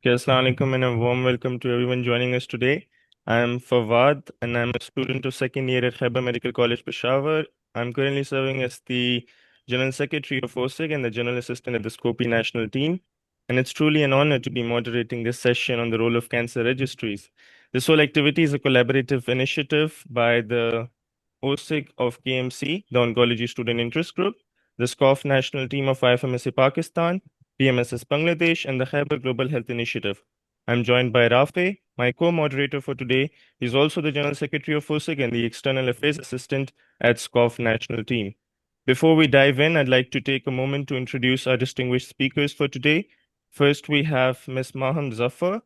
Okay, Assalamu alaikum and a warm welcome to everyone joining us today. I'm Fawad and I'm a student of second year at Khyber Medical College, Peshawar. I'm currently serving as the General Secretary of OSIG and the General Assistant at the SCOPH National Team. And it's truly an honor to be moderating this session on the role of cancer registries. This whole activity is a collaborative initiative by the OSIG of KMC, the Oncology Student Interest Group, the SCOPH National Team of IFMSA-Pakistan, BMSS Bangladesh, and the Khyber Global Health Initiative. I'm joined by Rafe, my co-moderator for today. He's also the General Secretary of OSIG and the External Affairs Assistant at SCOPH National Team. Before we dive in, I'd like to take a moment to introduce our distinguished speakers for today. First, we have Ms. Maham Zafar,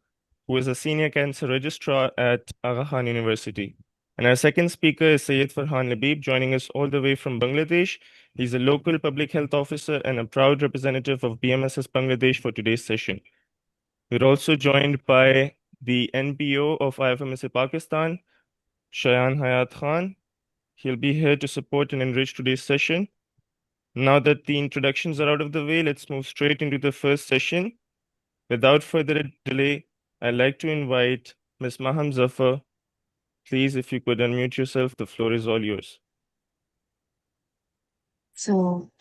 who is a Senior Cancer Registrar at Aga Khan University. And our second speaker is Syed Farhan Labib, joining us all the way from Bangladesh. He's a local public health officer and a proud representative of BMSS Bangladesh for today's session. We're also joined by the NPO of IFMSA-Pakistan, Shayan Hayat Khan. He'll be here to support and enrich today's session. Now that the introductions are out of the way, let's move straight into the first session. Without further delay, I'd like to invite Ms. Maham Zafar. Please, if you could unmute yourself, the floor is all yours. So,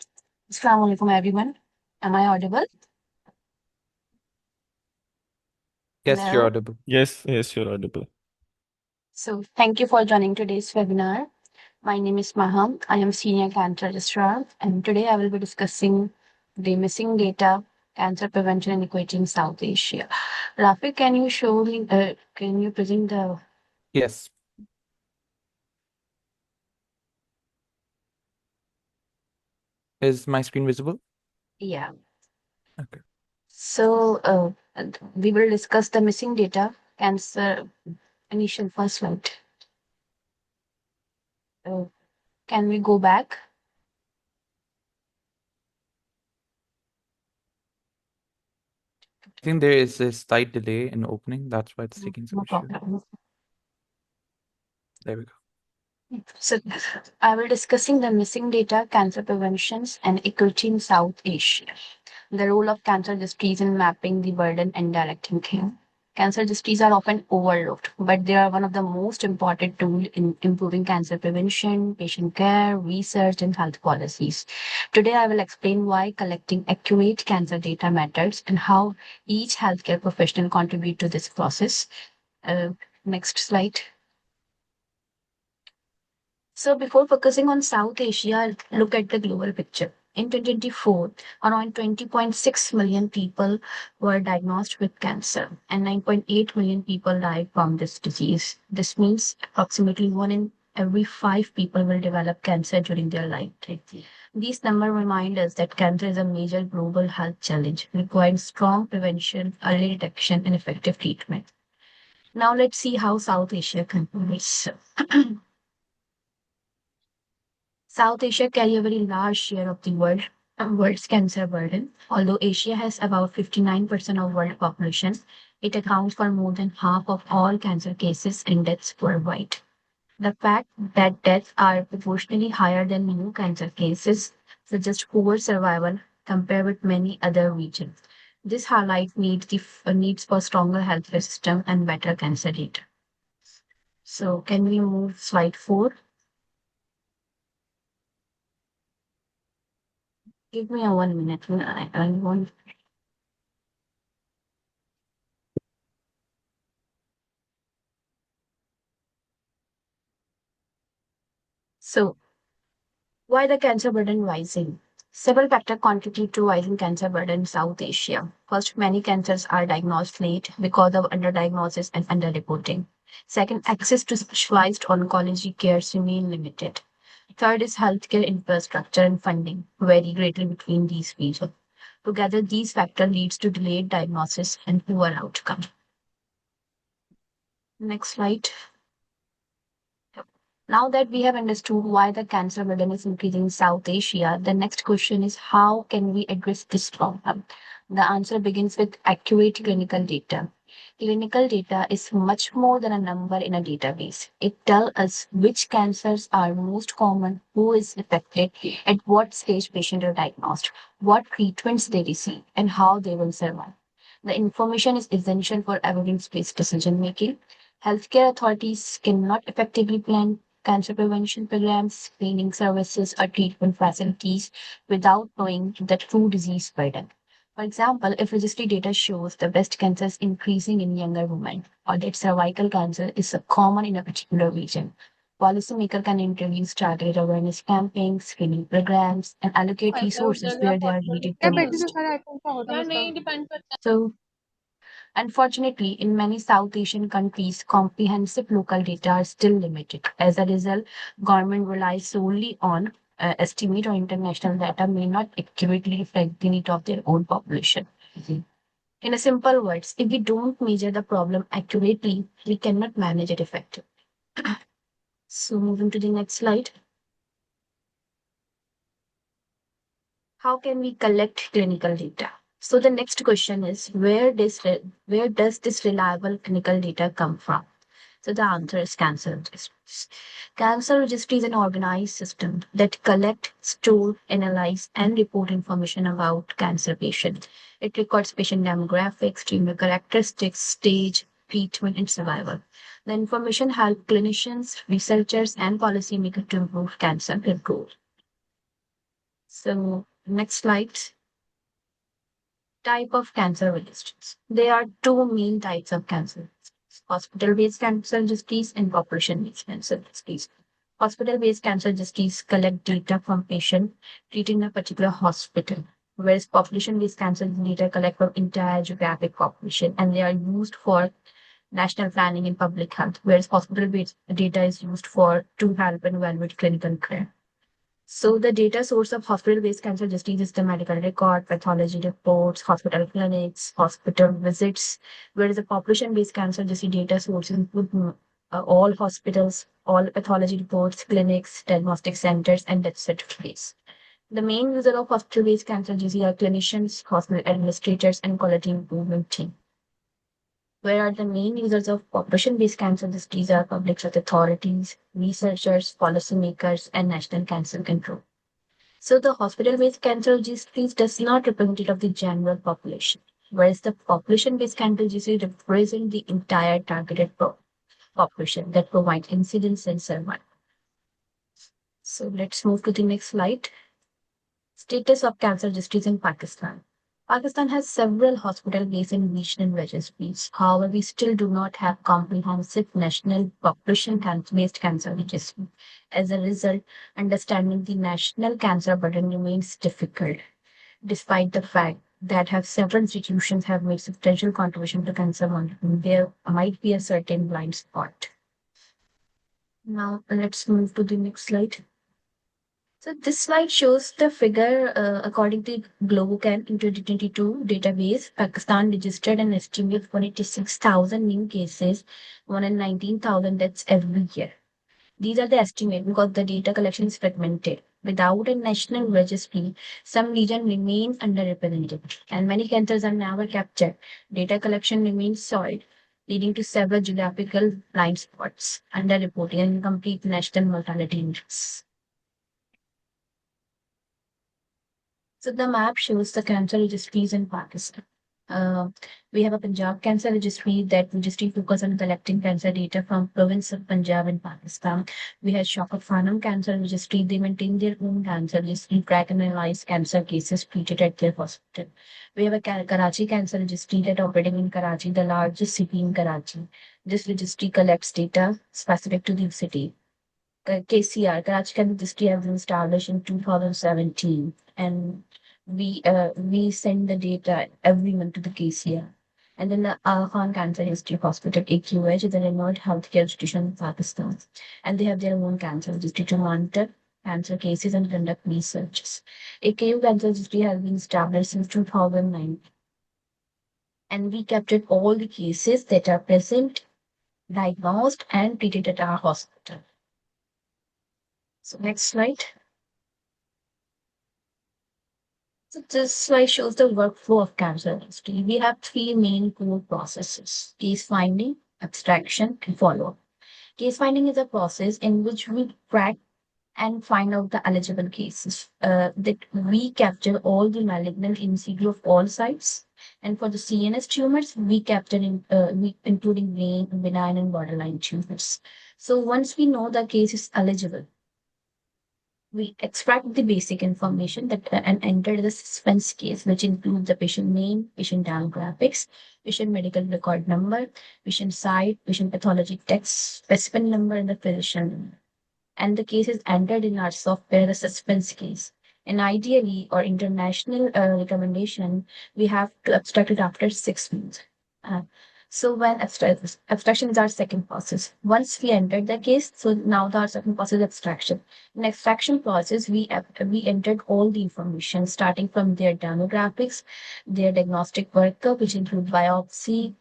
Assalamu alaikum everyone. Am I audible? Yes, you're Well, audible. Yes, you're audible. so thank you for joining today's webinar. My name is Maham. I am Senior Cancer Registrar, and today I will be discussing the missing data, cancer prevention inequity in South Asia. Rafi, can you show me, can you present the... Yes. Is my screen visible? Yeah. Okay. So, we will discuss the missing data, cancer, initial first slide. Can we go back? I think there is a slight delay in opening. That's why it's taking some No issue. problem. There we go. So I will discussing the missing data, cancer preventions, and equity in South Asia. The role of cancer registries in mapping the burden and directing care. Cancer registries are often overlooked, but they are one of the most important tools in improving cancer prevention, patient care, research, and health policies. Today, I will explain why collecting accurate cancer data matters and how each healthcare professional contribute to this process. Next slide. So before focusing on South Asia, look at the global picture. In 2024, around 20.6 million people were diagnosed with cancer and 9.8 million people died from this disease. This means approximately 1 in every 5 people will develop cancer during their lifetime. These numbers remind us that cancer is a major global health challenge, requiring strong prevention, early detection, and effective treatment. Now let's see how South Asia contributes. South Asia carry a very large share of the world's cancer burden. Although Asia has about 59% of world population, it accounts for more than half of all cancer cases and deaths worldwide. The fact that deaths are proportionally higher than new cancer cases suggests poor survival compared with many other regions. This highlights needs for stronger healthcare system and better cancer data. So can we move slide 4? Give me a 1 minute. I want. So, why the cancer burden rising? Several factors contribute to rising cancer burden in South Asia. First, many cancers are diagnosed late because of underdiagnosis and underreporting. Second, access to specialized oncology care remain limited. Third is healthcare infrastructure and funding vary greatly between these regions. Together, these factors leads to delayed diagnosis and poor outcome. Next slide. Now that we have understood why the cancer burden is increasing in South Asia, the next question is how can we address this problem? The answer begins with accurate clinical data. Clinical data is much more than a number in a database. It tells us which cancers are most common, who is affected, at what stage patients are diagnosed, what treatments they receive, and how they will survive. The information is essential for evidence-based decision making. Healthcare authorities cannot effectively plan cancer prevention programs, screening services, or treatment facilities without knowing the true disease burden. For example, if registry data shows the breast cancer is increasing in younger women, or that cervical cancer is common in a particular region, policymaker can introduce targeted awareness campaigns, screening programs, and allocate resources where they are needed the most. So, unfortunately, in many South Asian countries, comprehensive local data are still limited. As a result, government relies solely on estimate or international data may not accurately reflect the need of their own population. In a simple words, if we don't measure the problem accurately, we cannot manage it effectively. So moving to the next slide. How can we collect clinical data? So the next question is where does this reliable clinical data come from? So the answer is cancer registries. Cancer registry is an organized system that collect, store, analyze, and report information about cancer patients. It records patient demographics, tumor characteristics, stage, treatment, and survival. The information helps clinicians, researchers, and policymakers to improve cancer control. So next slide. Type of cancer registries. There are two main types of cancer registries: hospital-based cancer registries and population-based cancer registries. Hospital-based cancer registries collect data from patients treated in a particular hospital, whereas population-based cancer data collect from entire geographic population, and they are used for national planning and public health, whereas hospital-based data is used for to help and evaluate clinical care. So the data source of hospital-based cancer registries is the medical record, pathology reports, hospital clinics, hospital visits, whereas the population-based cancer registry data sources include all hospitals, all pathology reports, clinics, diagnostic centers, and death certificates. The main user of hospital-based cancer registry are clinicians, hospital administrators, and quality improvement team. Where are the main users of population-based cancer registries are public health authorities, researchers, policymakers, and national cancer control. So the hospital-based cancer registries does not represent of the general population, whereas the population-based cancer registry represent the entire targeted population that provides incidence and survival. So let's move to the next slide. Status of cancer registries in Pakistan. Pakistan has several hospital-based and regional registries. However, we still do not have comprehensive national population-based cancer registry. As a result, understanding the national cancer burden remains difficult, despite the fact that have several institutions have made substantial contribution to cancer monitoring. There might be a certain blind spot. Now, let's move to the next slide. So this slide shows the figure according to GloboCan in 2022 database. Pakistan registered an estimate of 186,000 new cases, 119,000 deaths every year. These are the estimates because the data collection is fragmented. Without a national registry, some regions remain underrepresented, and many cancers are never captured. Data collection remains solid, leading to several geographical blind spots, underreporting, and incomplete national mortality index. So the map shows the cancer registries in Pakistan. We have a Punjab Cancer Registry. That registry focuses on collecting cancer data from province of Punjab in Pakistan. We have Farhan Cancer Registry. They maintain their own cancer registry, track and analyze cancer cases treated at their hospital. We have a Karachi Cancer Registry that operating in Karachi, the largest city in Karachi. This registry collects data specific to the city. KCR, Karachi Cancer Registry, has been established in 2017, and we send the data every month to the KCR. And then the Al Khan Cancer History Hospital, AQH, is a renowned healthcare institution in Pakistan, and they have their own cancer registry to monitor cancer cases and conduct researches. AKU Cancer Registry has been established since 2009, and we captured all the cases that are present, diagnosed, and treated at our hospital. So next slide. So this slide shows the workflow of cancer registry. We have three main core processes: case finding, abstraction, and follow-up. Case finding is a process in which we track and find out the eligible cases. That we capture all the malignant in situ of all sites And for the CNS tumors, we capture including brain, benign, and borderline tumors. So once we know the case is eligible, we extract the basic information that and enter the suspense case, which includes the patient name, patient demographics, patient medical record number, patient site, patient pathology text, specimen number, and the physician number. And the case is entered in our software, the suspense case. And ideally, or international recommendation, we have to abstract it after 6 months. Uh, so when abstraction is our second process. Once we entered the case, so now the second process is abstraction. In extraction process, we entered all the information starting from their demographics, their diagnostic workup, which include biopsy,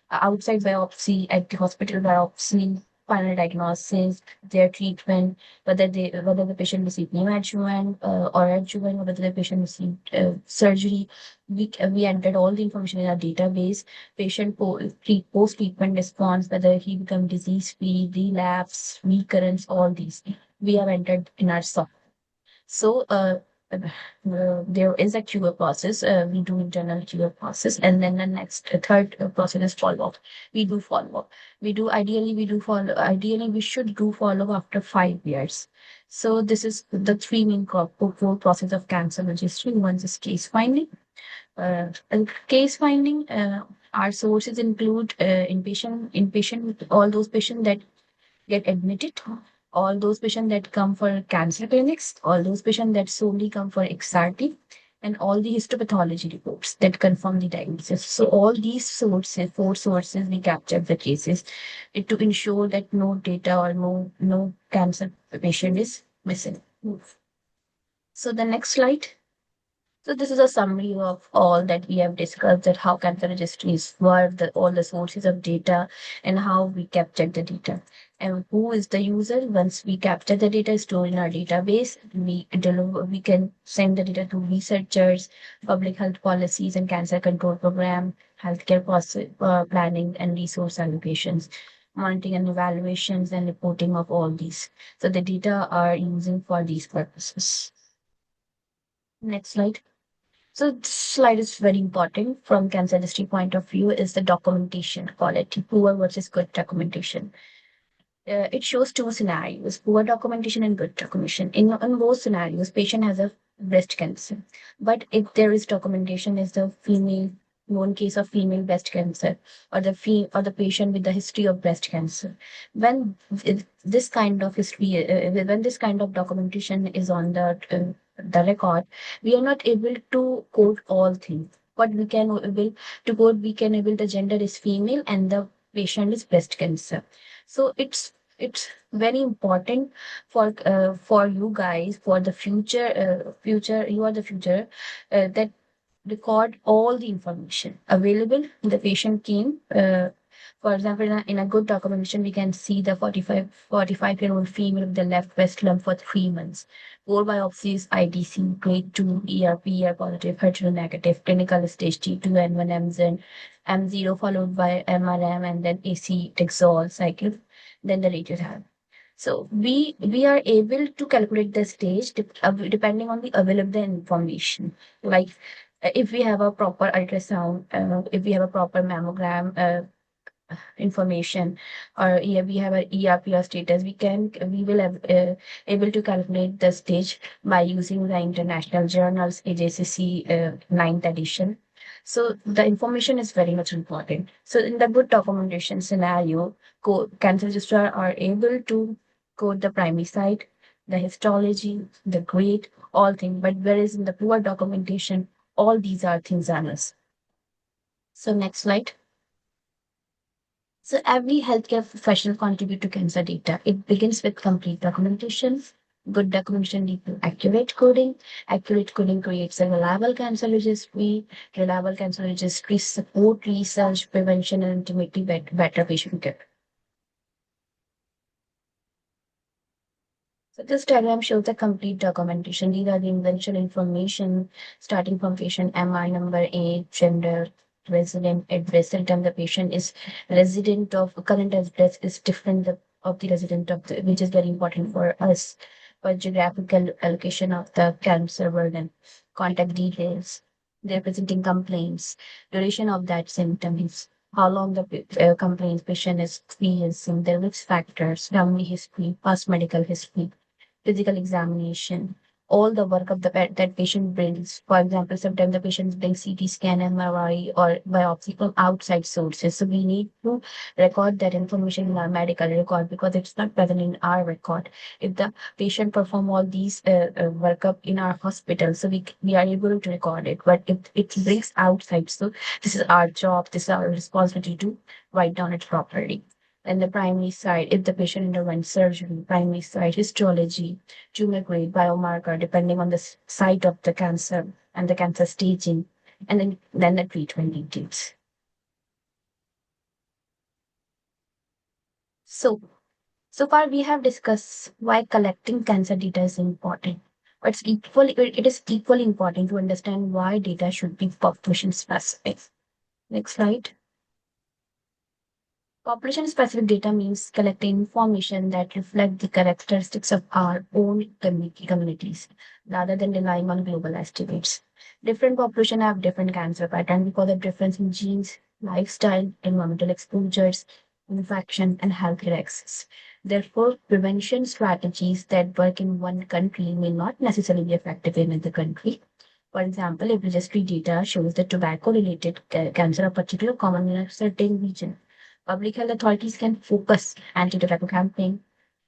outside biopsy, at the hospital biopsy, final diagnosis, their treatment, whether the patient received neoadjuvant or adjuvant, or whether the patient received surgery. We entered all the information in our database. Patient post treatment response, whether he become disease free, relapse, recurrence, all these we have entered in our software. So there is a QA process. We do internal QA process, and then the next third process is follow up. We do follow up. We do follow. Ideally, we should do follow up after 5 years. So this is the three main core process of cancer registry. One is case finding. And case finding. Our sources include inpatient, all those patients that get admitted, all those patients that come for cancer clinics, all those patients that solely come for XRT, and all the histopathology reports that confirm the diagnosis. So all these sources, four sources, we captured the cases to ensure that no data or no cancer patient is missing. So the next slide. So this is a summary of all that we have discussed, that how cancer registries work, all the sources of data, and how we capture the data. And who is the user? Once we capture the data stored in our database, we can send the data to researchers, public health policies and cancer control program, healthcare planning and resource allocations, monitoring and evaluations and reporting of all these. So the data are using for these purposes. Next slide. So this slide is very important from cancer industry point of view, is the documentation quality, poor versus good documentation. It shows two scenarios, poor documentation and good documentation. In both scenarios, patient has a breast cancer. But if there is documentation, is the female, known case of female breast cancer, or the patient with the history of breast cancer. When this kind of history, when this kind of documentation is on the record, we are not able to quote all things. But we can able to quote, we can able the gender is female and the patient is breast cancer. So it's very important for you guys, for the future, you are the future, that record all the information available. The patient came, for example, in a good documentation, we can see the 45-year-old female with the left breast lump for 3 months. 4 biopsies, IDC, grade 2, ER positive, HER2 negative, clinical stage T2, N1, MZ, M0 followed by MRM, and then AC Taxol cycle, then the radios have. So we are able to calculate the stage depending on the available information. Like if we have a proper ultrasound, if we have a proper mammogram information, or we have a ERPR status, we will have able to calculate the stage by using the international journals, AJCC 9th edition. So the information is very much important. So in the good documentation scenario, cancer registrar are able to code the primary site, the histology, the grade, all things. But whereas in the poor documentation, all these are things are missed. So next slide. So every healthcare professional contribute to cancer data. It begins with complete documentation. Good documentation leads to accurate coding. Accurate coding creates a reliable cancer registry. Reliable cancer registry support research, prevention, and ultimately better patient care. So this diagram shows the complete documentation. These are the essential information starting from patient MR number, age, gender, resident address. Sometimes the patient is resident of current address is different of the resident of which is very important for us for geographical allocation of the cancer burden, contact details, They're presenting complaints, duration of that symptoms, how long the complaints patient is experiencing, their risk factors, family history, past medical history, physical examination, all the work of the that patient brings. For example, sometimes the patients bring CT scan, MRI, or biopsy from outside sources. So we need to record that information in our medical record because it's not present in our record. If the patient perform all these workup in our hospital, so we are able to record it. But if it brings outside, so this is our job, this is our responsibility to write down it properly. And the primary side, if the patient underwent surgery, primary side, histology, tumor grade, biomarker, depending on the site of the cancer and the cancer staging, and then the treatment details. So far we have discussed why collecting cancer data is important. But it is equally important to understand why data should be population specific. Next slide. Population specific data means collecting information that reflect the characteristics of our own communities rather than relying on global estimates. Different population have different cancer patterns because of difference in genes, lifestyle, environmental exposures, infection, and healthcare access. Therefore, prevention strategies that work in one country may not necessarily be effective in another country. For example, if registry data shows that tobacco-related cancer are particularly common in a certain region, public health authorities can focus anti-tobacco campaign,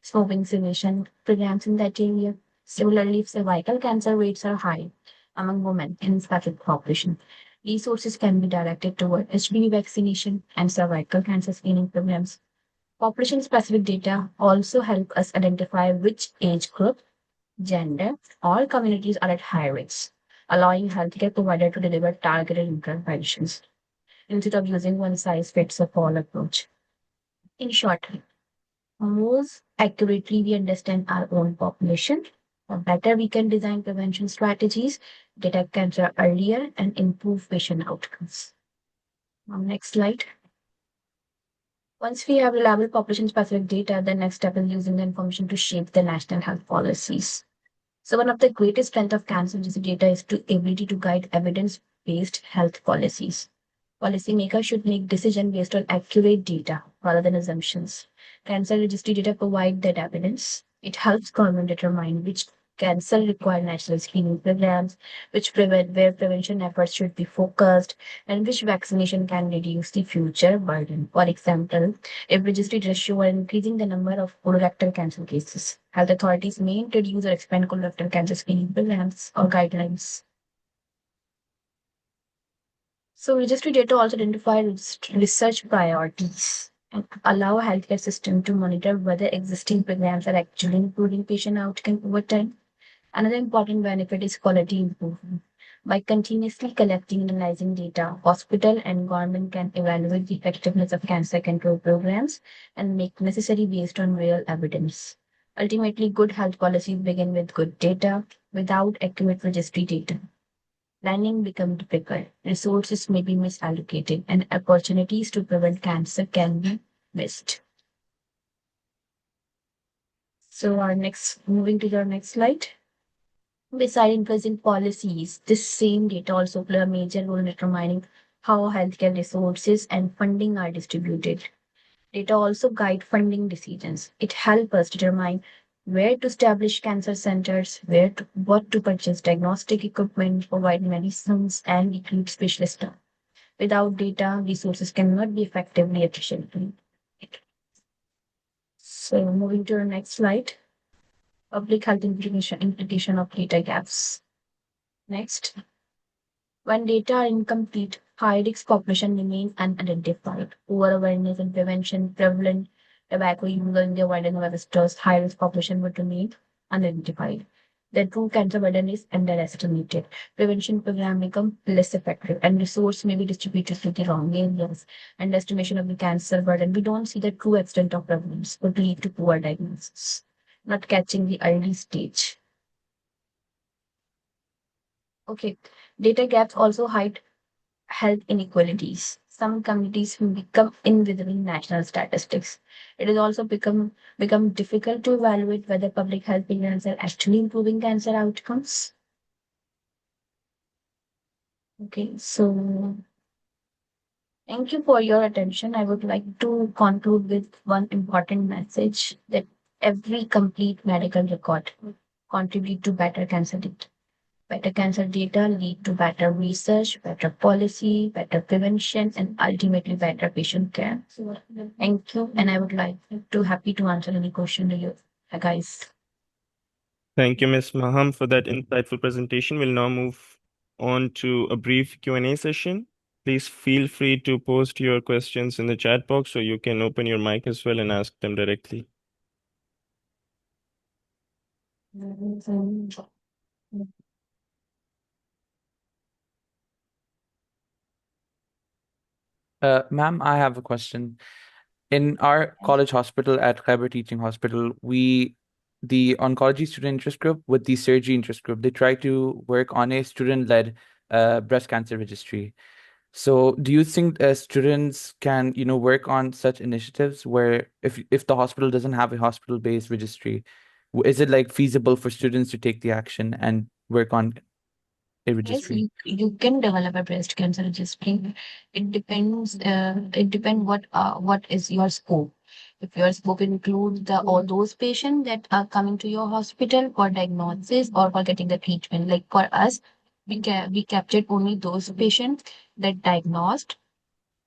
smoking cessation programs in that area. Similarly, if cervical cancer rates are high among women in specific population, resources can be directed toward HPV vaccination and cervical cancer screening programs. Population-specific data also help us identify which age group, gender, or communities are at high risk, allowing healthcare providers to deliver targeted interventions instead of using one-size-fits-all approach. In short, most accurately we understand our own population, the better we can design prevention strategies, detect cancer earlier, and improve patient outcomes. Next slide. Once we have reliable population-specific data, the next step is using the information to shape the national health policies. So one of the greatest strengths of cancer registry data is the ability to guide evidence-based health policies. Policymakers should make decisions based on accurate data rather than assumptions. Cancer registry data provide that evidence. It helps government determine which cancer require national screening programs, where prevention efforts should be focused, and which vaccination can reduce the future burden. For example, if registry data show increasing the number of colorectal cancer cases, health authorities may introduce or expand colorectal cancer screening programs or guidelines. So registry data also identify research priorities and allow healthcare system to monitor whether existing programs are actually improving patient outcome over time. Another important benefit is quality improvement. By continuously collecting and analyzing data, hospital and government can evaluate the effectiveness of cancer control programs and make necessary based on real evidence. Ultimately, good health policies begin with good data. Without accurate registry data, planning becomes difficult, resources may be misallocated, and opportunities to prevent cancer can be missed. So moving to the next slide. Beside influencing policies, this same data also play a major role in determining how healthcare resources and funding are distributed. Data also guide funding decisions. It helps us determine where to establish cancer centers, what to purchase diagnostic equipment, provide medicines, and recruit specialists. Without data, resources cannot be effectively efficiently. So moving to the next slide, public health implication of data gaps. Next, when data are incomplete, high-risk population remain unidentified. Poor awareness and prevention, prevalent tobacco use and the avoidance of asbestos, high-risk population would remain unidentified. The true cancer burden is underestimated. Prevention program become less effective and resource may be distributed to the wrong areas. Underestimation of the cancer burden, we don't see the true extent of prevalence, could lead to poor diagnosis, not catching the early stage. Okay, data gaps also hide health inequalities. Some communities will become invisible in national statistics. It has also become difficult to evaluate whether public health programs are actually improving cancer outcomes. Okay, so thank you for your attention. I would like to conclude with one important message that every complete medical record contribute to better cancer data. Better cancer data lead to better research, better policy, better prevention, and ultimately better patient care. Thank you, and I would like to happy to answer any question to you guys. Thank you, Ms. Maham, for that insightful presentation. We'll now move on to a brief Q&A session. Please feel free to post your questions in the chat box, so you can open your mic as well and ask them directly. Ma'am, I have a question. In our college hospital at Khyber Teaching Hospital, the Oncology Student Interest Group with the Surgery Interest Group, they try to work on a student-led breast cancer registry. So do you think students can, work on such initiatives where if the hospital doesn't have a hospital-based registry, is it like feasible for students to take the action and work on a Yes, registry? you can develop a breast cancer registry. It depends. It depends what is your scope. If your scope includes the all those patients that are coming to your hospital for diagnosis or for getting the treatment. Like for us, we captured only those patients that diagnosed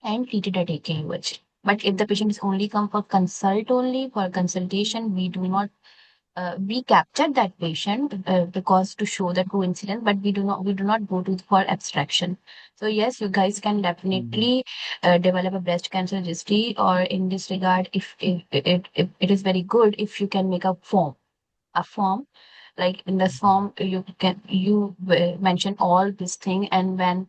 and treated at tKGHI. But if the patient is only come for consult only for consultation, we do not we captured that patient because to show the coincidence, but we do not go to for abstraction. So yes, you guys can definitely develop a breast cancer registry, or in this regard, if it is very good if you can make a form, like in this form you mention all this thing, and when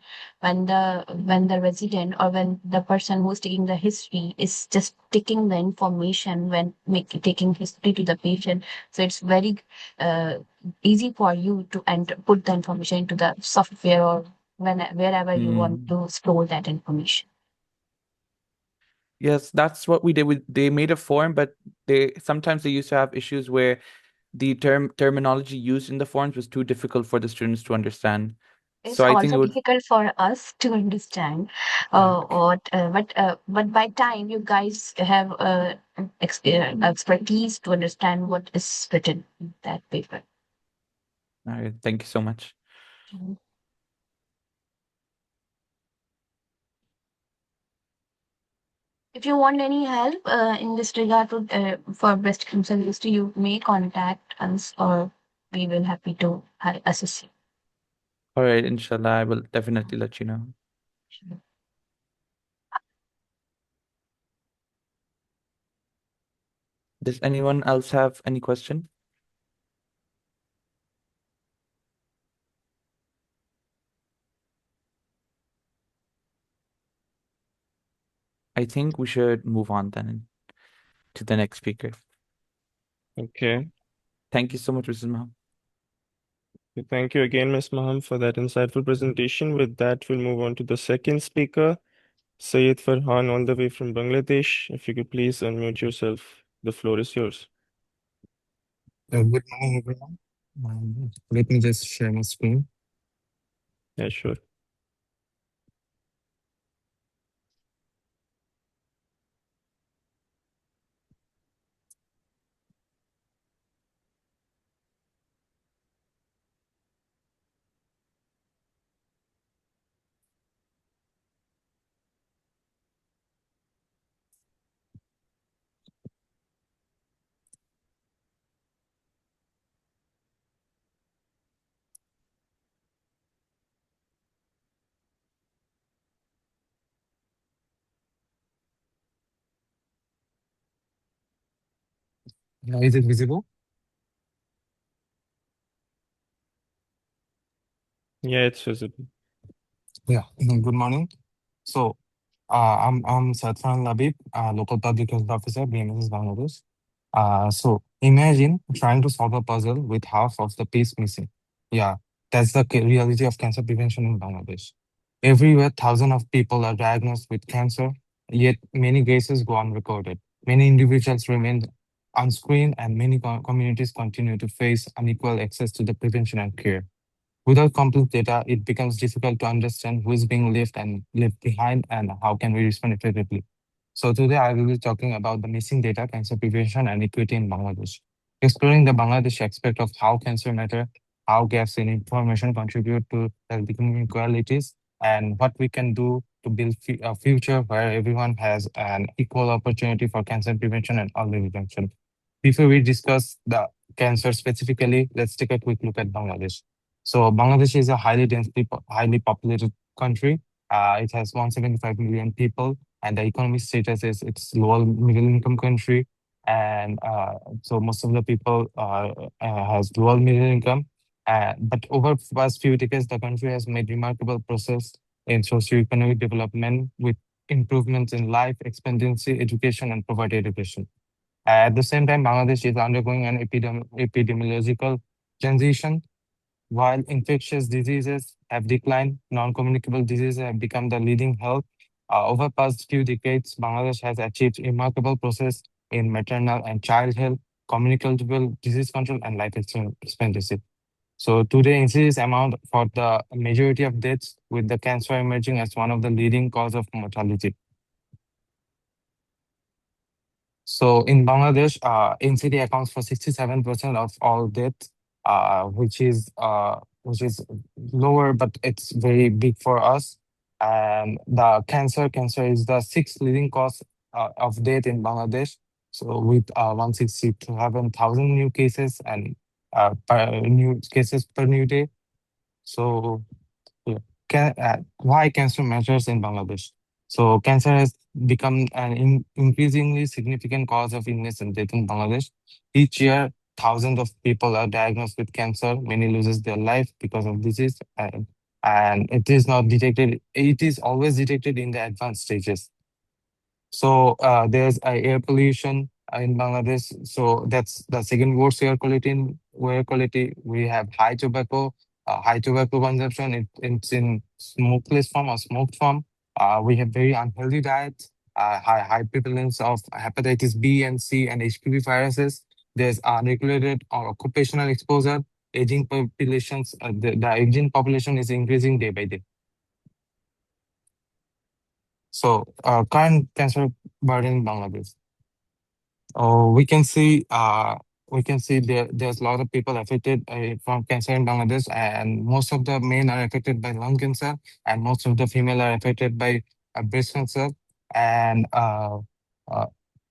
the resident or when the person who's taking the history is just taking the information when taking history to the patient, so it's very uh, easy for you to enter put the information into the software or wherever you want Mm. to store that information. Yes, that's what we did. They made a form, but they sometimes they used to have issues where the terminology used in the forms was too difficult for the students to understand. It's So I think it also would, difficult for us to understand but by time you guys have expertise to understand what is written in that paper. all right, thank you so much. Mhm. If you want any help in this regard for breast cancer history, you may contact us, or we will happy to assist you. All right, inshallah, I will definitely let you know. Sure. Does anyone else have any question? I think we should move on then to the next speaker. Okay. Thank you so much, Mrs. Maham. Thank you again, Ms. Maham, for that insightful presentation. With that, we'll move on to the second speaker, Syed Farhan, all the way from Bangladesh. If you could please unmute yourself, the floor is yours. Good morning, everyone. Let me just share my screen. Yeah, sure. Is it visible? Yeah, it's visible. Yeah. Good morning. So, I'm Zafar Labib, local public health officer, BMSS Bangladesh. So imagine trying to solve a puzzle with half of the piece missing. Yeah, that's the reality of cancer prevention in Bangladesh. Everywhere, thousands of people are diagnosed with cancer, yet many cases go unrecorded. Many individuals remain unscreened, and many communities continue to face unequal access to the prevention and care. Without complete data, it becomes difficult to understand who is being left behind and how can we respond effectively. So today I will be talking about the missing data, cancer prevention and equity in Bangladesh, exploring the Bangladeshi aspect of how cancer matter, how gaps in information contribute to health inequalities, and what we can do to build a future where everyone has an equal opportunity for cancer prevention and early detection. Before we discuss the cancer specifically, let's take a quick look at Bangladesh. So Bangladesh is a highly populated country. It has 175 million people, and the economic status is it's lower middle income country, and so most of the people has lower middle income. But over the past few decades, the country has made remarkable progress in socio-economic development with improvements in life expectancy, education, and poverty education. At the same time, Bangladesh is undergoing an epidemiological transition. While infectious diseases have declined, non-communicable diseases have become the leading health. Over past few decades, Bangladesh has achieved remarkable progress in maternal and child health, communicable disease control, and life expectancy. So today, incidence amount for the majority of deaths, with the cancer emerging as one of the leading cause of mortality. So in Bangladesh, NCD accounts for 67% of all deaths, which is lower, but it's very big for us. And the cancer is the sixth leading cause of death in Bangladesh. So with 167,000 new cases and per new cases per new day. So yeah. Why cancer matters in Bangladesh? So cancer has become an increasingly significant cause of illness and death in Bangladesh. Each year, thousands of people are diagnosed with cancer. Many loses their life because of disease, and it is not detected. It is always detected in the advanced stages. So there's air pollution in Bangladesh. So that's the second worst air quality. Air quality, we have high tobacco consumption. It's in smokeless form or smoked form. We have very unhealthy diets. High prevalence of hepatitis B and C and HPV viruses. There's unregulated or occupational exposure. Aging populations. The aging population is increasing day by day. So current cancer burden in Bangladesh. Oh, we can see there's a lot of people affected from cancer in Bangladesh, and most of the men are affected by lung cancer, and most of the female are affected by breast cancer, and uh,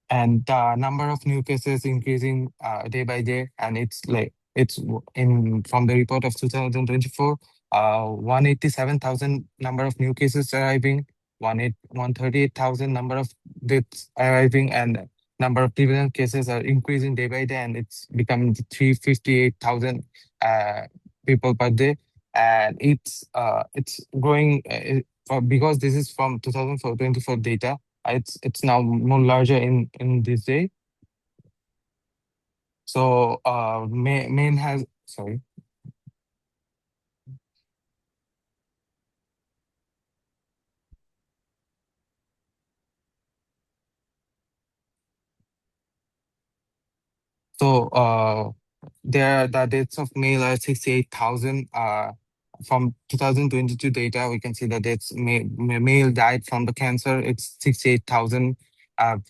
and the number of new cases increasing day by day, and in from the report of 2024, 187,000 number of new cases arriving, 138,000 number of deaths arriving, and number of prevalent cases are increasing day by day, and it's becoming 358,000 uh, people per day, and it's growing because this is from 2024 data. It's now more larger in this day. So main has sorry. So the deaths of male are 68,000. From 2022 data, we can see that it's male died from the cancer. It's 68,000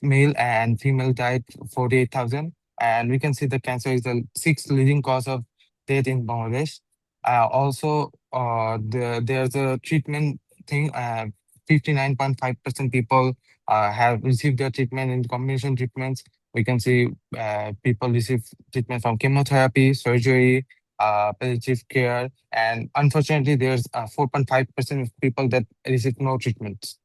male, and female died 48,000. And we can see the cancer is the sixth leading cause of death in Bangladesh. Also, there's a treatment thing. 59.5% people have received their treatment in combination treatments. We can see people receive treatment from chemotherapy, surgery, palliative care, and unfortunately, there's 4.5% of people that receive no treatments.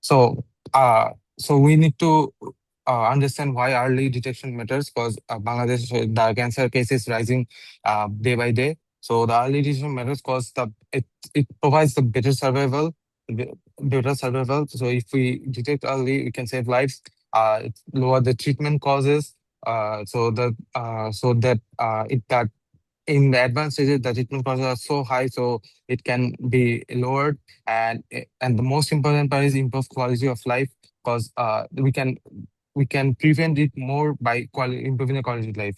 So, so we need to understand why early detection matters, because Bangladesh, the cancer case is rising day by day. So the early detection matters because it provides the be- better survival. So if we detect early, we can save lives. It lower the treatment causes. So that it that in the advanced stages, the treatment costs are so high, so it can be lowered. And the most important part is improve quality of life, because we can we can prevent it more by improving the quality of life.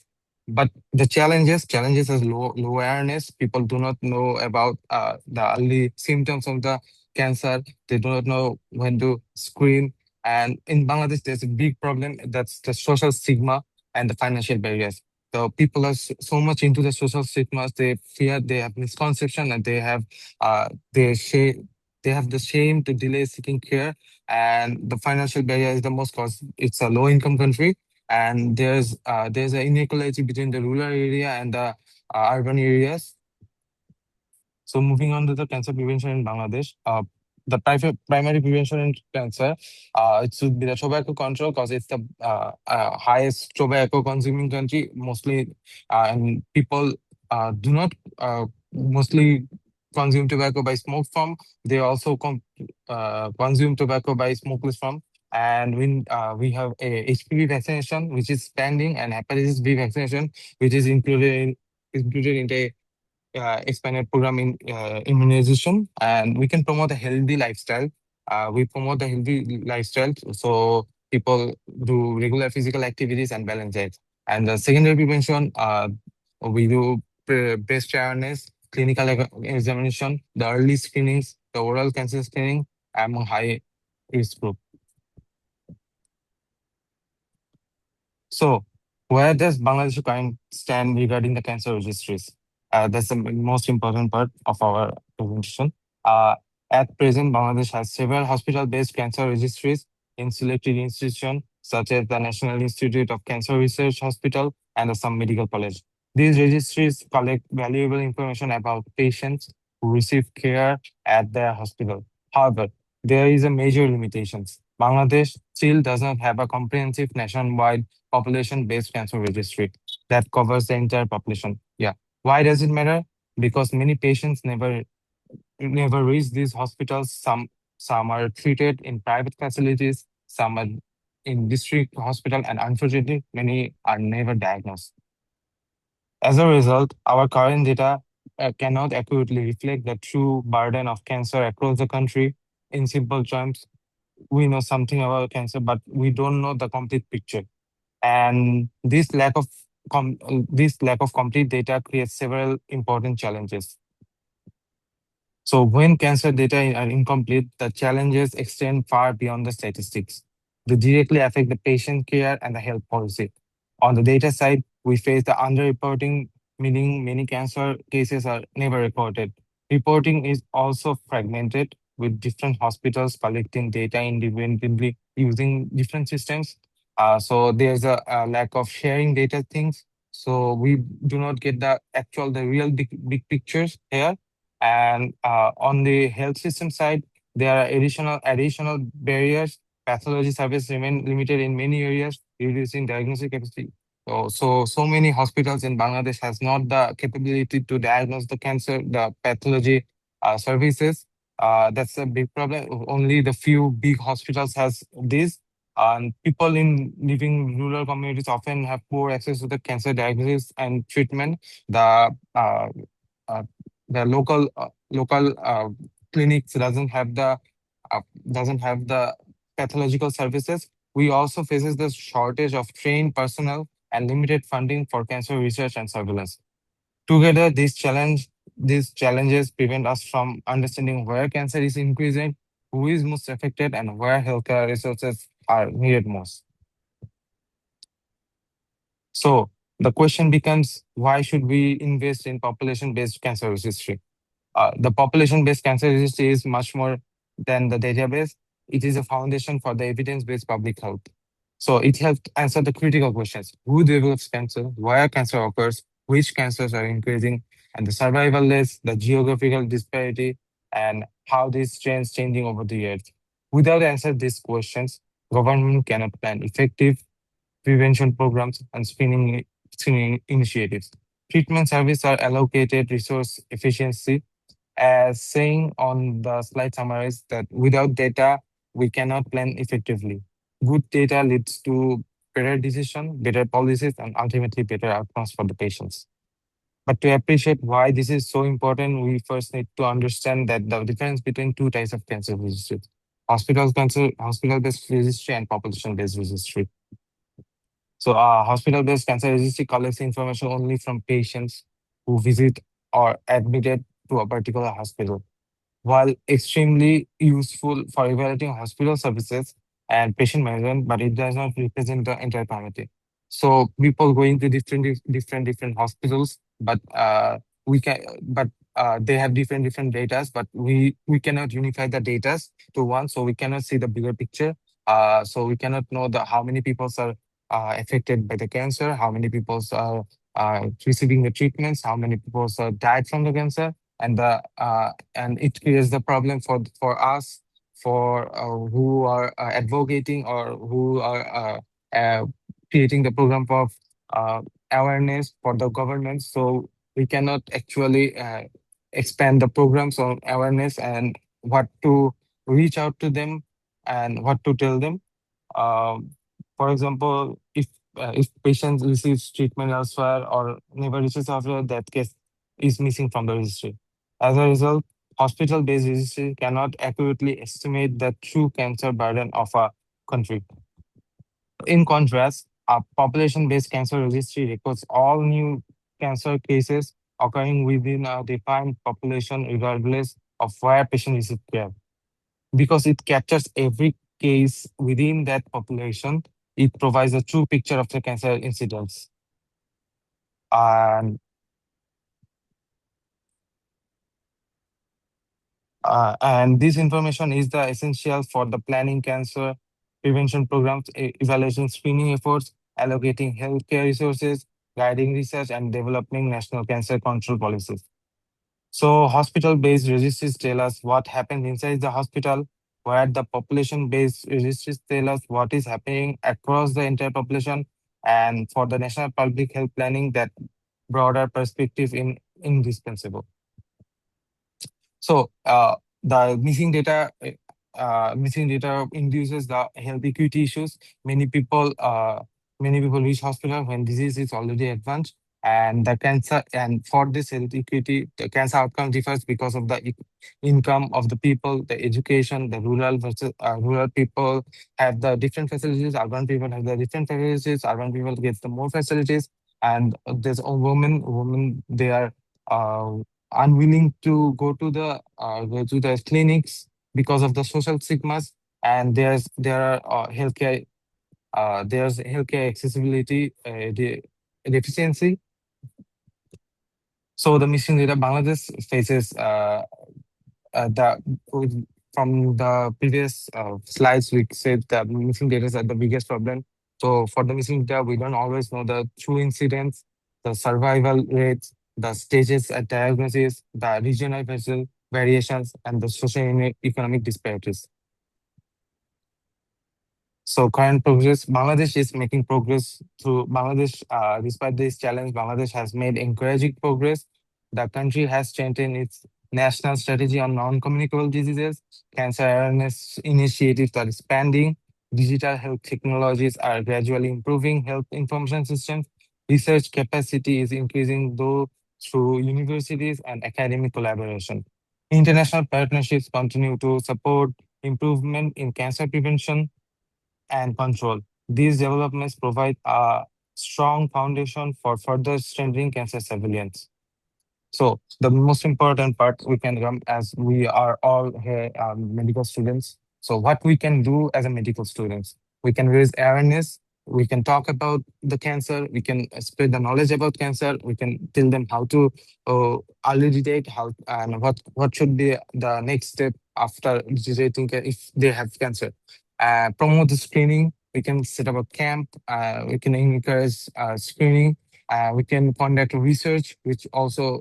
But the challenges is low awareness. People do not know about the early symptoms of the cancer. They do not know when to screen. And in Bangladesh, there's a big problem. That's the social stigma and the financial barriers. So people are so much into the social stigmas. They fear, they have misconception, and uh, they shame, they have the shame to delay seeking care. And the financial barrier is the most cause. It's a low income country, and there's an inequality between the rural area and the urban areas. So moving on to the cancer prevention in Bangladesh, the primary prevention in cancer, it should be the tobacco control because it's the highest tobacco consuming country. Mostly, and people do not mostly consume tobacco by smoke form. They also consume tobacco by smokeless form. And we have a HPV vaccination, which is pending, and hepatitis B vaccination, which is included in the expanded program in immunization, and we can promote a healthy lifestyle. We promote a healthy lifestyle, so people do regular physical activities and balance diet. And the secondary prevention, we do breast awareness, clinical examination, the early screenings, the oral cancer screening among high risk group. So, where does Bangladesh current stand regarding the cancer registries? That's the most important part of our presentation. Uh, at present, Bangladesh has several hospital-based cancer registries in selected institutions such as the National Institute of Cancer Research Hospital and the some medical college. These registries collect valuable information about patients who receive care at their hospital. However, there is a major limitations. Bangladesh still does not have a comprehensive nationwide population-based cancer registry that covers the entire population. Yeah. Why does it matter? Because many patients never reach these hospitals. Some are treated in private facilities, some are in district hospital, and unfortunately, many are never diagnosed. As a result, our current data cannot accurately reflect the true burden of cancer across the country. In simple terms, we know something about cancer, but we don't know the complete picture. And this lack of complete data creates several important challenges. So when cancer data are incomplete, the challenges extend far beyond the statistics. They directly affect the patient care and the health policy. On the data side, we face the underreporting, meaning many cancer cases are never reported. Reporting is also fragmented, with different hospitals collecting data independently using different systems. So there's a lack of sharing data things. So we do not get the real big pictures here. And on the health system side, there are additional barriers. Pathology service remain limited in many areas, reducing diagnostic capacity. So many hospitals in Bangladesh has not the capability to diagnose the cancer, the pathology services. That's a big problem. Only the few big hospitals has this. And people in living rural communities often have poor access to the cancer diagnosis and treatment. Uh, the local clinics uh, doesn't have the pathological services. We also faces the shortage of trained personnel and limited funding for cancer research and surveillance. Together, these challenges prevent us from understanding where cancer is increasing, who is most affected, and where healthcare resources are needed most. So the question becomes, why should we invest in population-based cancer registry? The population-based cancer registry is much more than the database. It is a foundation for the evidence-based public health. So it helps answer the critical questions: who develops cancer, where cancer occurs, which cancers are increasing, and the survival rates, the geographical disparity, and how these trends changing over the years. Without answering these questions, government cannot plan effective prevention programs, and screening initiatives. Treatment services are allocated resource efficiency, as saying on the slide summarized that without data, we cannot plan effectively. Good data leads to better decision, better policies, and ultimately better outcomes for the patients. But to appreciate why this is so important, we first need to understand that the difference between two types of cancer registry: hospital-based registry and population-based registry. So, hospital-based cancer registry collects information only from patients who visit or admitted to a particular hospital. While extremely useful for evaluating hospital services and patient management, but it does not represent the entire community. So people going to different hospitals, but we can, but they have different datas, but we cannot unify the datas to one, so we cannot see the bigger picture. So we cannot know the how many people are affected by the cancer, how many people are receiving the treatments, how many people died from the cancer, and it creates the problem for us for who are advocating or who are creating the program of uh, awareness for the government. So we cannot actually expand the programs on awareness and what to reach out to them and what to tell them. um, for example, if patient receives treatment elsewhere or never reaches after, that case is missing from the registry. As a result, hospital-based registry cannot accurately estimate the true cancer burden of a country. In contrast, a population-based cancer registry records all new cancer cases occurring within a defined population, regardless of where patient receives care. Because it captures every case within that population, it provides a true picture of the cancer incidence. And and this information is the essential for the planning cancer prevention programs, evaluation screening efforts, allocating healthcare resources, guiding research, and developing national cancer control policies. So hospital-based registries tell us what happens inside the hospital, where the population-based registries tell us what is happening across the entire population, and for the national public health planning, that broader perspective in indispensable. So the missing data induces the health equity issues. Many people reach hospital when disease is already advanced, and the cancer and for this health equity, the cancer outcome differs because of the income of the people, the education, the rural versus rural people have the different facilities. Urban people have the different facilities. Urban people get the more facilities, and there's a women they are. Unwilling to go to the clinics because of the social stigmas, and there's healthcare accessibility deficiency. So the missing data Bangladesh faces the from the previous slides, we said that missing data is the biggest problem. So for the missing data, we don't always know the true incidence, the survival rates, the stages at diagnosis, the regional variations, and the socio-economic disparities. So current progress, Bangladesh is making progress through Bangladesh. Despite this challenge, Bangladesh has made encouraging progress. The country has strengthened its national strategy on non-communicable diseases. Cancer awareness initiatives are expanding. Digital health technologies are gradually improving health information systems. Research capacity is increasing, though through universities and academic collaboration. International partnerships continue to support improvement in cancer prevention and control. These developments provide a strong foundation for further strengthening cancer surveillance. So the most important part we can come as we are all here medical students. So what we can do as a medical students, we can raise awareness. We can talk about the cancer. We can spread the knowledge about cancer. We can tell them how to early detect how and what should be the next step after detecting if they have cancer. Promote the screening. We can set up a camp. We can encourage screening. We can conduct research, which also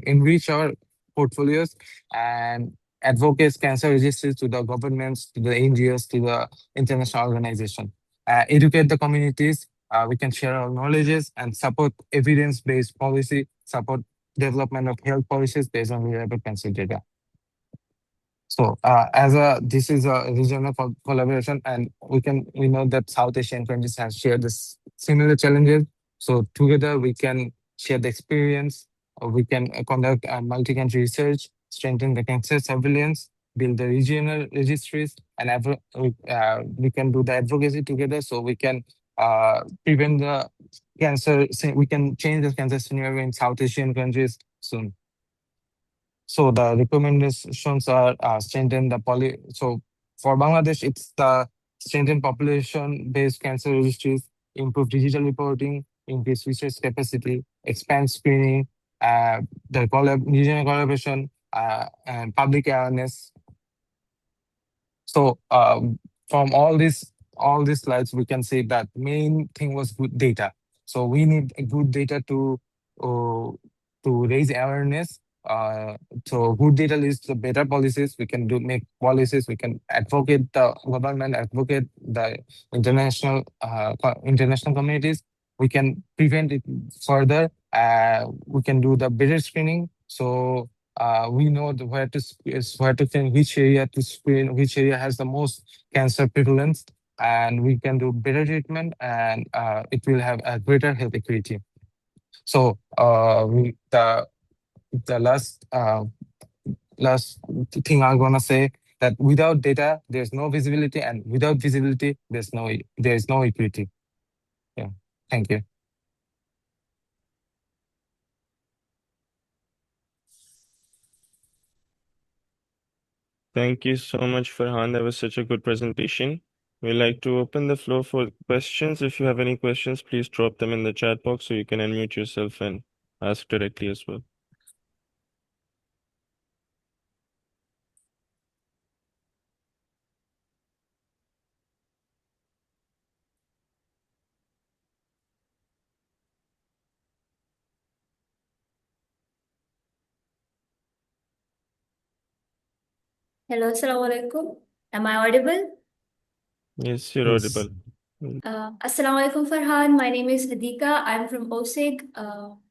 enrich our portfolios, and advocates cancer registries to the governments, to the NGOs, to the international organization. Educate the communities. We can share our knowledges and support evidence-based policy, support development of health policies based on reliable cancer data. So, as a this is a regional collaboration, and we know that South Asian countries have shared this similar challenges. So together we can share the experience. We can conduct multi-country research, strengthen the cancer surveillance, build the regional registries, and we can do the advocacy together, so we can prevent the cancer. We can change the cancer scenario in South Asian countries soon. So the recommendations are strengthen the So for Bangladesh, it's the strengthen population-based cancer registries, improve digital reporting, increase research capacity, expand screening, the regional collaboration, and public awareness. So from all these slides, we can say that main thing was good data. So we need a good data uh, to raise awareness. So good data leads to better policies. We can make policies. We can advocate the government, advocate the international communities. We can prevent it further. We can do the better screening. So we know where to screen, which area to screen, which area has the most cancer prevalence, and we can do better treatment, and it will have a greater health equity. So the last thing I'm gonna say, that without data there's no visibility, and without visibility there's no equity. Yeah, thank you. Thank you so much, Farhan. That was such a good presentation. We'd like to open the floor for questions. If you have any questions, please drop them in the chat box so you can unmute yourself and ask directly as well. Hello, Assalamu alaikum. Am I audible? Yes, you're Yes. audible. Assalamu alaikum, Farhan. My name is Hadika. I'm from OSIG.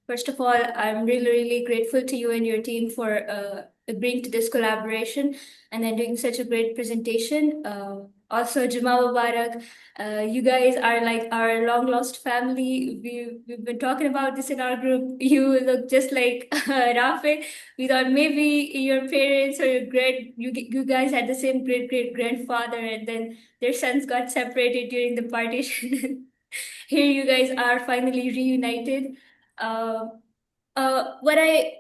First of all, I'm really grateful to you and your team for agreeing to this collaboration and then doing such a great presentation. Also, Juma Mubarak. You guys are like our long lost family. We've been talking about this in our group. You look just like Rafe. We thought maybe your parents or you guys had the same great grandfather, and then their sons got separated during the partition. Here you guys are finally reunited. Uh, what I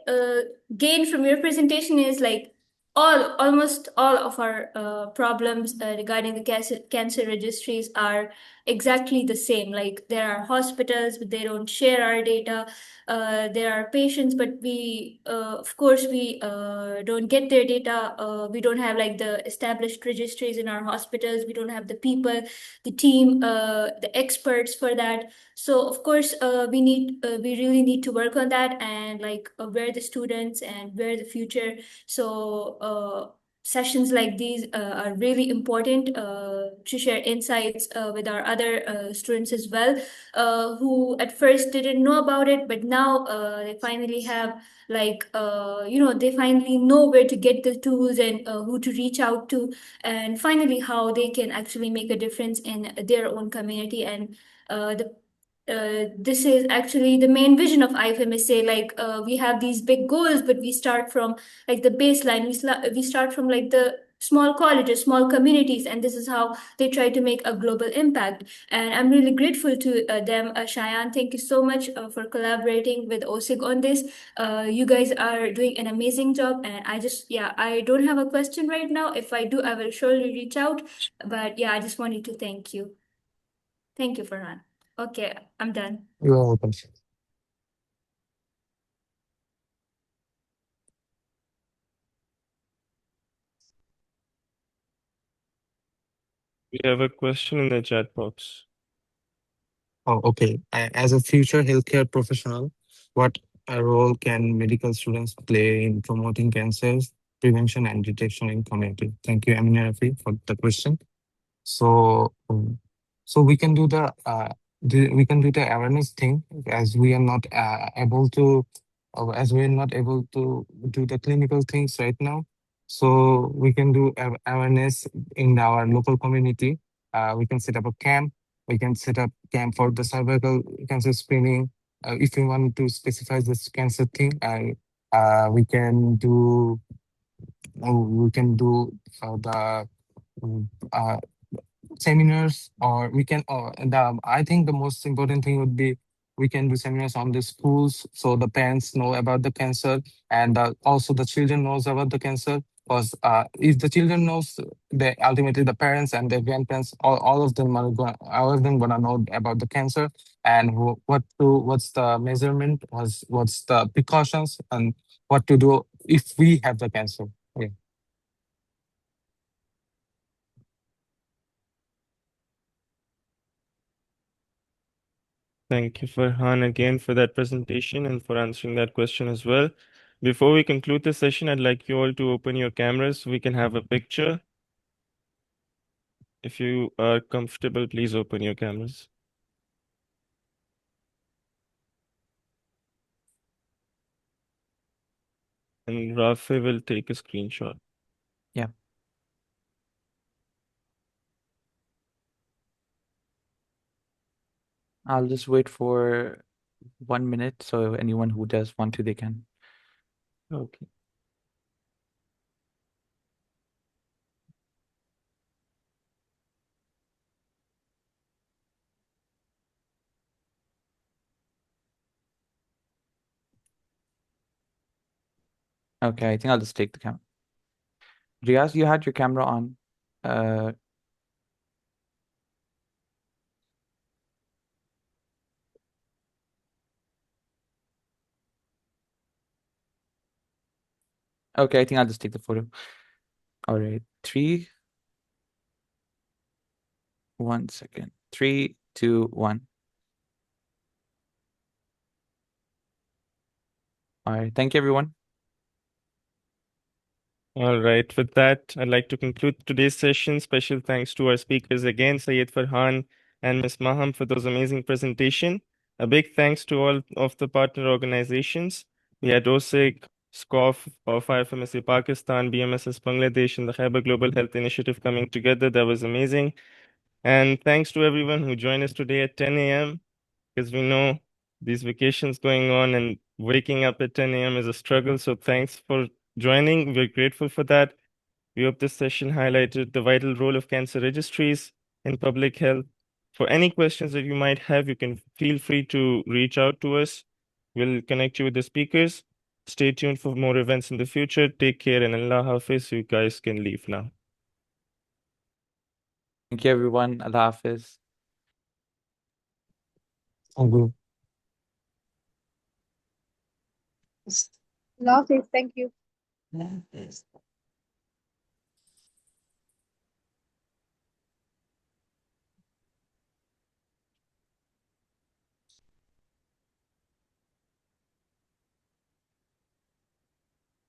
gained from your presentation is like almost all of our problems regarding the cancer registries are exactly the same. Like there are hospitals, but they don't share our data. There are patients, but we, of course, we don't get their data. We don't have like the established registries in our hospitals. We don't have the people, the team, the experts for that. So of course, we really need to work on that and like where the students and where the future. So sessions like these are really important to share insights with our other students as well, who at first didn't know about it, but now they finally have like they finally know where to get the tools and who to reach out to, and finally how they can actually make a difference in their own community. And this is actually the main vision of IFMSA. Like we have these big goals, but we start from like the baseline. We start from like the small colleges, small communities, and this is how they try to make a global impact. And I'm really grateful to them. Shayan, thank you so much for collaborating with OSIG on this. You guys are doing an amazing job, and I don't have a question right now. If I do, I will surely reach out. But yeah, I just wanted to thank you. Thank you, Farhan. Okay, I'm done. You're welcome. We have a question in the chat box. Oh, okay. As a future healthcare professional, what role can medical students play in promoting cancers prevention and detection in community? Thank you, Amina Rafi, for the question. So, so we can do the awareness thing, as we are not able to, as we are not able to do the clinical things right now. So we can do awareness in our local community. We can set up a camp. We can set up camp for the cervical cancer screening. If we want to specify this cancer thing, we can do we can do the uh, seminars, or we can I think the most important thing would be we can do seminars on the schools so the parents know about the cancer, and also the children knows about the cancer, because if the children knows, they ultimately the parents and their grandparents, all of them are going, all of them gonna know about the cancer, and what's the measurement, what's the precautions, and what to do if we have the cancer. Yeah. Thank you, Farhan, again for that presentation and for answering that question as well. Before we conclude the session, I'd like you all to open your cameras so we can have a picture. If you are comfortable, please open your cameras. And Rafi will take a screenshot. Yeah. I'll just wait for 1 minute, so anyone who does want to, they can. Okay. Okay, I think I'll just take the camera. Riaz, you had your camera on. Okay, I think I'll just take the photo. All right, 3, 1 second. 3, 2, 1. All right, thank you, everyone. All right. With that, I'd like to conclude today's session. Special thanks to our speakers again, Syed, Farhan, and Ms. Maham for those amazing presentation. A big thanks to all of the partner organizations. We had OSIG, SCOPH of IFMSA-Pakistan, BMSS Bangladesh, and the Khyber Global Health Initiative coming together. That was amazing. And thanks to everyone who joined us today at 10 a.m. because we know these vacations going on and waking up at 10 a.m. is a struggle. So thanks for joining. We're grateful for that. We hope this session highlighted the vital role of cancer registries in public health. For any questions that you might have, you can feel free to reach out to us. We'll connect you with the speakers. Stay tuned for more events in the future. Take care and Allah Hafiz. You guys can leave now. Thank you, everyone. Allah Hafiz. Thank you. Love it. Thank you.